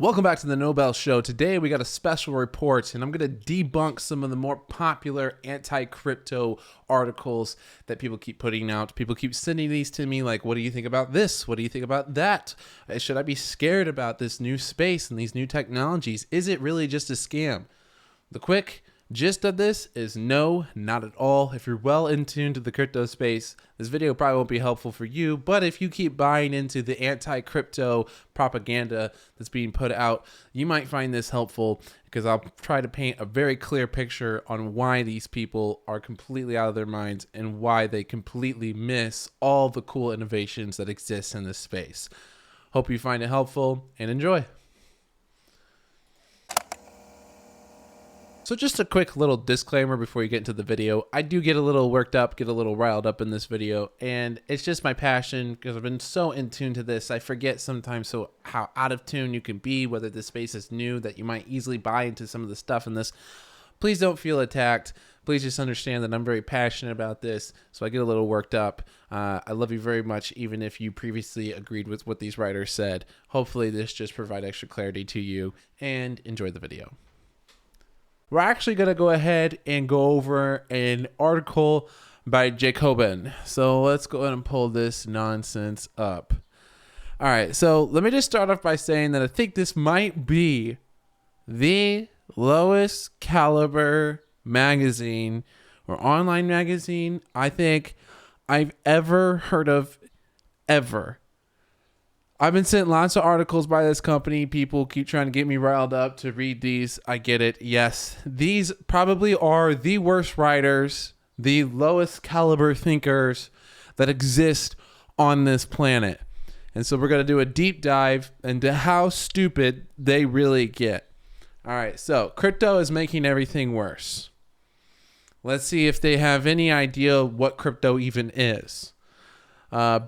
Welcome back to the NoBS show. Today we got a special report and I'm going to debunk some of the more popular anti-crypto articles that people keep putting out. People keep sending these to me like, what do you think about this? What do you think about that? Should I be scared about this new space and these new technologies? Is it really just a scam? The quick gist of this is no, not at all. If you're well in tune to the crypto space, this video probably won't be helpful for you, but if you keep buying into the anti-crypto propaganda that's being put out, you might find this helpful because I'll try to paint a very clear picture on why these people are completely out of their minds and why they completely miss all the cool innovations that exist in this space. Hope you find it helpful and enjoy. So just a quick little disclaimer before you get into the video. I do get a little worked up, get a little riled up in this video, and it's just my passion because I've been so in tune to this. I forget sometimes how out of tune you can be, whether this space is new, that you might easily buy into some of the stuff in this. Please don't feel attacked. Please just understand that I'm very passionate about this, so I get a little worked up. I love you very much, even if you previously agreed with what these writers said. Hopefully this just provides extra clarity to you, and enjoy the video. We're actually going to go ahead and go over an article by Jacobin. So let's go ahead and pull this nonsense up. All right, so let me just start off by saying that I think this might be the lowest caliber magazine or online magazine I think I've ever heard of, ever. I've been sent lots of articles by this company. People keep trying to get me riled up to read these. I get it. Yes, these probably are the worst writers, the lowest caliber thinkers that exist on this planet. And so we're going to do a deep dive into how stupid they really get. All right, so crypto is making everything worse. Let's see if they have any idea what crypto even is.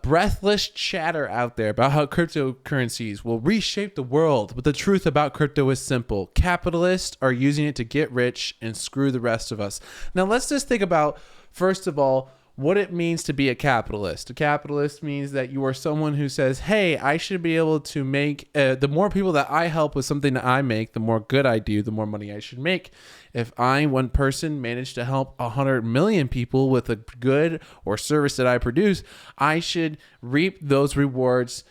Breathless chatter out there about how cryptocurrencies will reshape the world, but the truth about crypto is simple. Capitalists are using it to get rich and screw the rest of us. Now let's just think about, first of all, what it means to be a capitalist. A capitalist means that you are someone who says, hey, I should be able to make, the more people that I help with something that I make, the more good I do, the more money I should make. If I, one person, manage to help 100 million people with a good or service that I produce, I should reap those rewards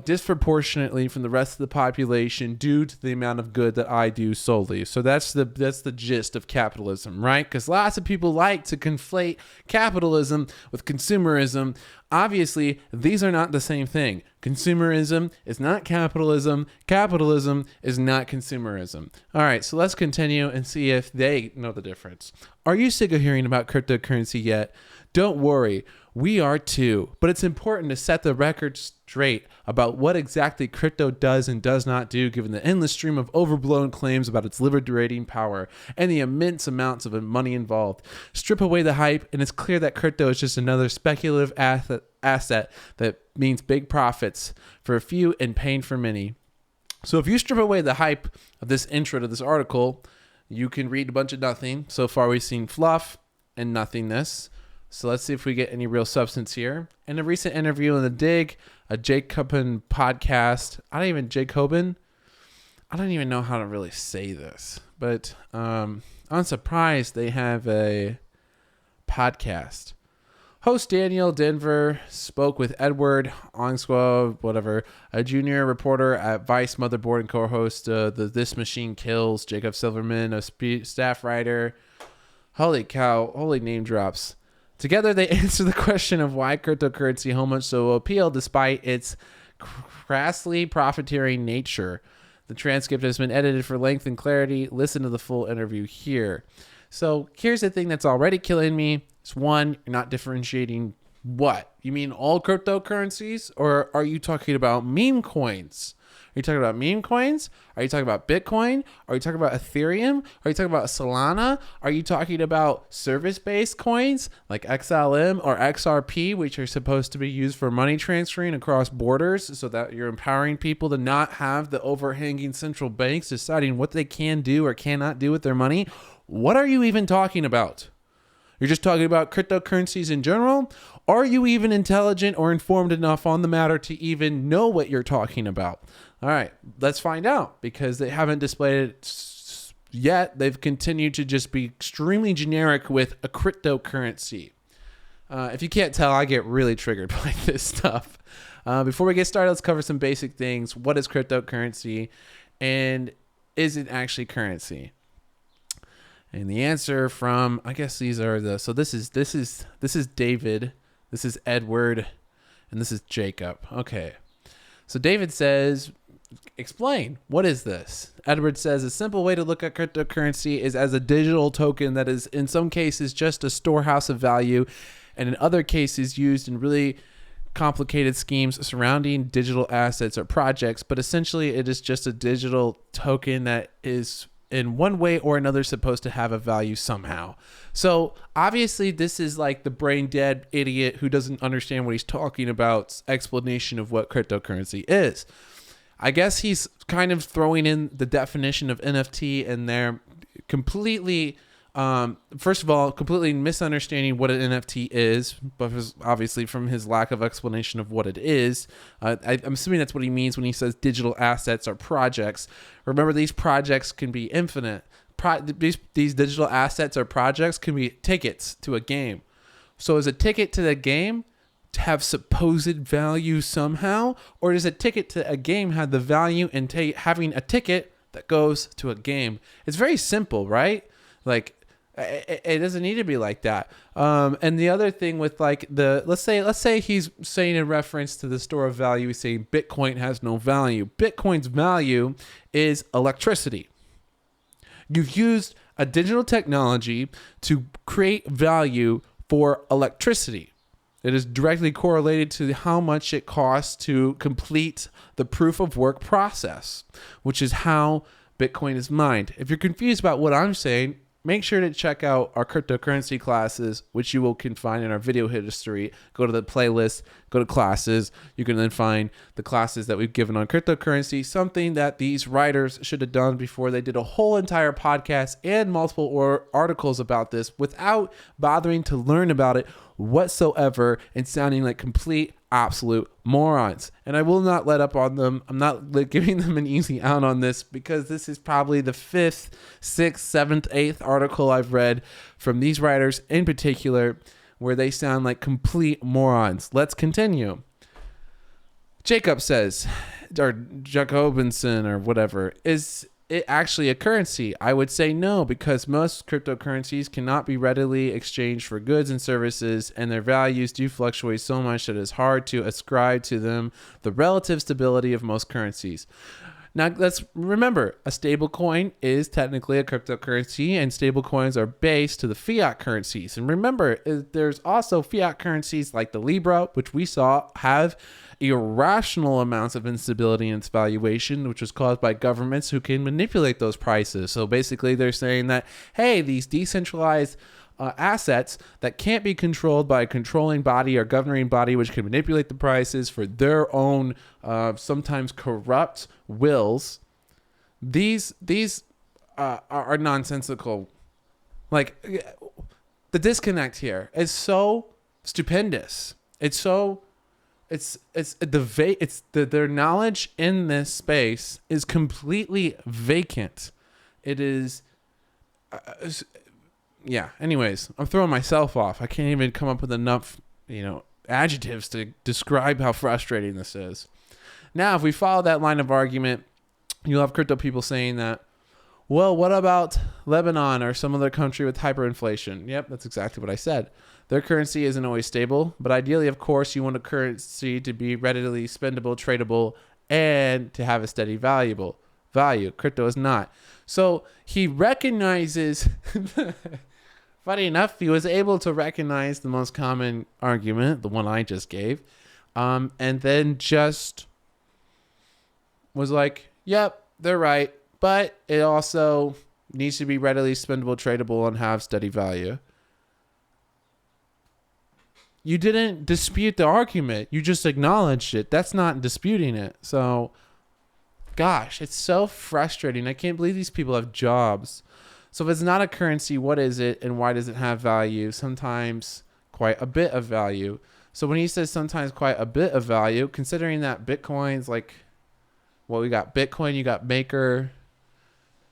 disproportionately from the rest of the population due to the amount of good that I do solely. So that's the gist of capitalism, right? Because lots of people like to conflate capitalism with consumerism. Obviously, these are not the same thing. Consumerism is not capitalism. Capitalism is not consumerism. All right, so let's continue and see if they know the difference. Are you sick of hearing about cryptocurrency yet? Don't worry, we are too. But it's important to set the record straight about what exactly crypto does and does not do, given the endless stream of overblown claims about its liberating power and the immense amounts of money involved. Strip away the hype, and it's clear that crypto is just another speculative asset that means big profits for a few and pain for many. So if you strip away the hype of this intro to this article, you can read a bunch of nothing. So far we've seen fluff and nothingness. So let's see if we get any real substance here. In a recent interview in The Dig, a Jacobin podcast, Jacobin? I don't even know how to really say this, but unsurprised they have a podcast. Host Daniel Denver spoke with Edward Onsqua, a junior reporter at Vice Motherboard and co-host the This Machine Kills, Jacob Silverman, a staff writer. Holy cow, holy name drops. Together, they answer the question of why cryptocurrency holds much so appeal despite its crassly profiteering nature. The transcript has been edited for length and clarity. Listen to the full interview here. So here's the thing that's already killing me. It's one, you're not differentiating what? You mean all cryptocurrencies? Or are you talking about meme coins? Are you talking about meme coins? Are you talking about Bitcoin? Are you talking about Ethereum? Are you talking about Solana? Are you talking about service-based coins like XLM or XRP, which are supposed to be used for money transferring across borders so that you're empowering people to not have the overhanging central banks deciding what they can do or cannot do with their money? What are you even talking about? You're just talking about cryptocurrencies in general? Are you even intelligent or informed enough on the matter to even know what you're talking about? All right, let's find out, because they haven't displayed it yet. They've continued to just be extremely generic with a cryptocurrency. If you can't tell, I get really triggered by this stuff. Before we get started, let's cover some basic things. What is cryptocurrency, and is it actually currency? And the answer from, I guess these are the, so this is David, this is Edward, and this is Jacob. Okay. So David says, explain, what is this? Edward says, a simple way to look at cryptocurrency is as a digital token that is in some cases just a storehouse of value, and in other cases used in really complicated schemes surrounding digital assets or projects. But essentially it is just a digital token that is in one way or another supposed to have a value somehow. So obviously this is like the brain dead idiot who doesn't understand what he's talking about explanation of what cryptocurrency is. I guess he's kind of throwing in the definition of NFT in there, completely, first of all, completely misunderstanding what an NFT is, but obviously from his lack of explanation of what it is. I'm assuming that's what he means when he says digital assets or projects. Remember, these projects can be infinite. These digital assets or projects can be tickets to a game. So is a ticket to the game to have supposed value somehow, or does a ticket to a game have the value in having a ticket that goes to a game? It's very simple, right? Like, it doesn't need to be like that. And the other thing with like let's say he's saying in reference to the store of value, he's saying Bitcoin has no value. Bitcoin's value is electricity. You've used a digital technology to create value for electricity. It is directly correlated to how much it costs to complete the proof of work process, which is how Bitcoin is mined. If you're confused about what I'm saying, make sure to check out our cryptocurrency classes, which you can find in our video history. Go to the playlist, go to classes. You can then find the classes that we've given on cryptocurrency, something that these writers should have done before they did a whole entire podcast and multiple articles about this without bothering to learn about it whatsoever and sounding like complete absolute morons. And I will not let up on them. I'm not giving them an easy out on this, because this is probably the 5th, 6th, 7th, 8th article I've read from these writers in particular where they sound like complete morons. Let's continue. Jacob says, or Jacobinson or whatever, is it actually a currency? I would say no, because most cryptocurrencies cannot be readily exchanged for goods and services, and their values do fluctuate so much that it is hard to ascribe to them the relative stability of most currencies. Now, let's remember, a stable coin is technically a cryptocurrency, and stable coins are based to the fiat currencies. And remember, there's also fiat currencies like the Libra, which we saw have irrational amounts of instability in its valuation, which was caused by governments who can manipulate those prices. So basically, they're saying that, hey, these decentralized assets that can't be controlled by a controlling body or governing body, which can manipulate the prices for their own sometimes corrupt wills, these are nonsensical. Like, the disconnect here is so stupendous. It's so their knowledge in this space is completely vacant. It is yeah. Anyways, I'm throwing myself off. I can't even come up with enough, adjectives to describe how frustrating this is. Now, if we follow that line of argument, you'll have crypto people saying that, well, what about Lebanon or some other country with hyperinflation? Yep, that's exactly what I said. Their currency isn't always stable, but ideally, of course, you want a currency to be readily spendable, tradable, and to have a steady value. Crypto is not. So he recognizes, funny enough, he was able to recognize the most common argument, the one I just gave, and then just was like, yep, they're right, but it also needs to be readily spendable, tradable, and have steady value. You didn't dispute the argument. You just acknowledged it. That's not disputing it. So, gosh, it's so frustrating. I can't believe these people have jobs. So if it's not a currency, what is it and why does it have value? Sometimes quite a bit of value. So when he says sometimes quite a bit of value, considering that Bitcoin's like, well, we got Bitcoin, you got Maker.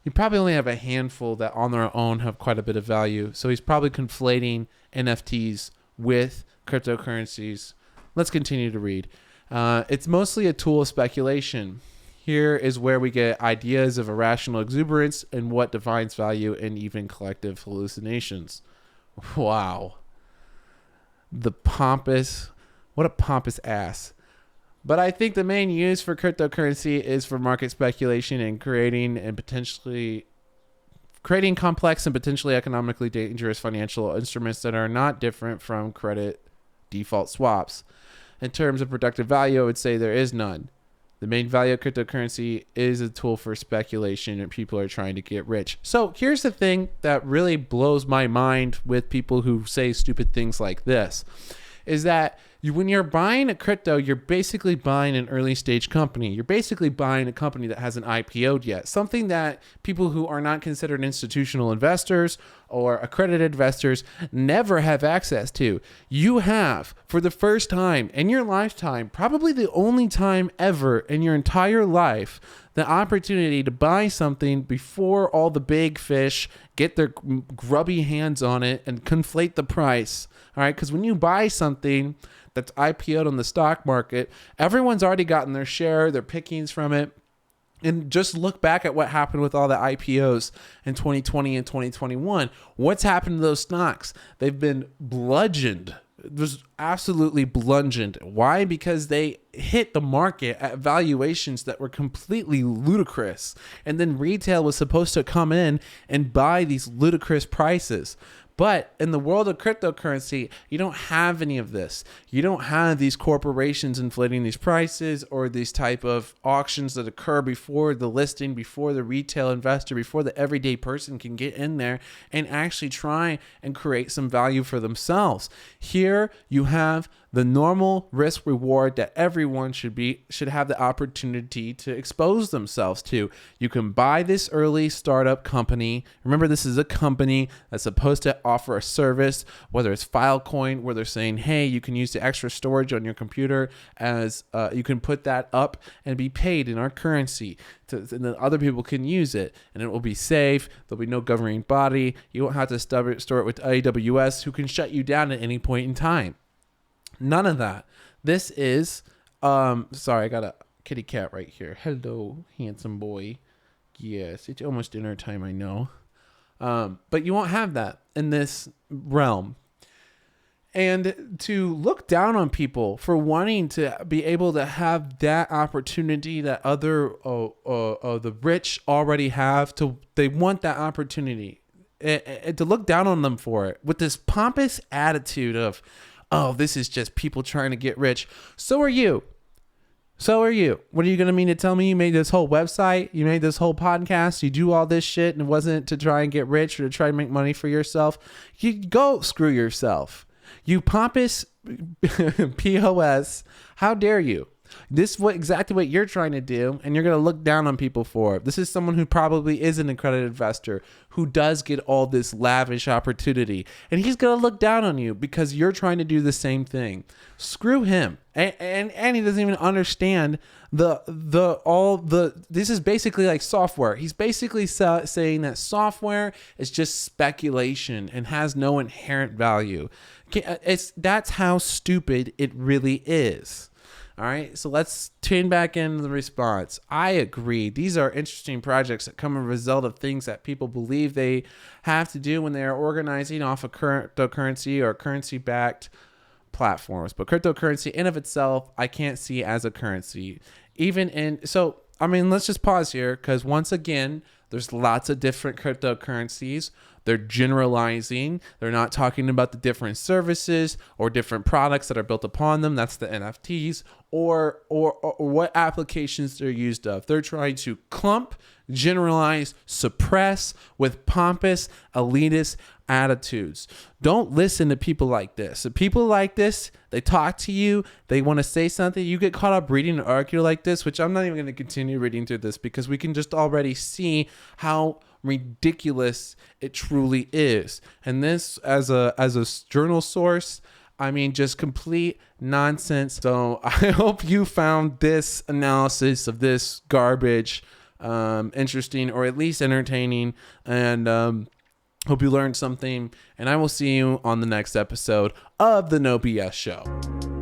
You probably only have a handful that on their own have quite a bit of value. So he's probably conflating NFTs with cryptocurrencies. Let's continue to read. It's mostly a tool of speculation. Here is where we get ideas of irrational exuberance and what defines value and even collective hallucinations. Wow. What a pompous ass. But I think the main use for cryptocurrency is for market speculation and creating complex and potentially economically dangerous financial instruments that are not different from credit default swaps. In terms of productive value, I would say there is none. The main value of cryptocurrency is a tool for speculation and people are trying to get rich. So here's the thing that really blows my mind with people who say stupid things like this, is that when you're buying a crypto, you're basically buying an early stage company. You're basically buying a company that hasn't IPO'd yet, something that people who are not considered institutional investors or accredited investors never have access to. You have, for the first time in your lifetime, probably the only time ever in your entire life, the opportunity to buy something before all the big fish get their grubby hands on it and conflate the price. All right, because when you buy something that's IPO'd on the stock market, everyone's already gotten their share, their pickings from it. And just look back at what happened with all the IPOs in 2020 and 2021. What's happened to those stocks? They've been bludgeoned. Just absolutely bludgeoned. Why? Because they hit the market at valuations that were completely ludicrous. And then retail was supposed to come in and buy these ludicrous prices. But in the world of cryptocurrency, you don't have any of this. You don't have these corporations inflating these prices or these type of auctions that occur before the listing, before the retail investor, before the everyday person can get in there and actually try and create some value for themselves. Here you have the normal risk reward that everyone should have the opportunity to expose themselves to. You can buy this early startup company. Remember, this is a company that's supposed to offer a service, whether it's Filecoin, where they're saying, hey, you can use the extra storage on your computer as you can put that up and be paid in our currency. And then other people can use it and it will be safe. There'll be no governing body. You won't have to store it with AWS, who can shut you down at any point in time. None of that. This is, sorry, I got a kitty cat right here. Hello, handsome boy. Yes, it's almost dinner time, I know. But you won't have that in this realm. And to look down on people for wanting to be able to have that opportunity that the rich already have, they want that opportunity. And to look down on them for it with this pompous attitude of, oh, this is just people trying to get rich. So are you. What are you going to mean to tell me you made this whole website? You made this whole podcast? You do all this shit and it wasn't to try and get rich or to try and make money for yourself? You go screw yourself. You pompous POS. How dare you? This is exactly what you're trying to do, and you're going to look down on people for it. This is someone who probably is an accredited investor who does get all this lavish opportunity, and he's going to look down on you because you're trying to do the same thing. Screw him. And he doesn't even understand this is basically like software. He's basically saying that software is just speculation and has no inherent value. That's how stupid it really is. All right, so let's tune back into the response. I agree. These are interesting projects that come as a result of things that people believe they have to do when they are organizing off a cryptocurrency or currency-backed platforms. But cryptocurrency in of itself, I can't see as a currency. Let's just pause here because once again, there's lots of different cryptocurrencies. They're generalizing. They're not talking about the different services or different products that are built upon them. That's the NFTs. or what applications they're used of. They're trying to clump, generalize, suppress with pompous, elitist attitudes. Don't listen to people like this. If people like this, they talk to you, they want to say something, you get caught up reading an article like this, which I'm not even going to continue reading through this because we can just already see how ridiculous it truly is. And this as a journal source, I mean, just complete nonsense. So I hope you found this analysis of this garbage interesting, or at least entertaining, and hope you learned something. And I will see you on the next episode of the NoBS Show.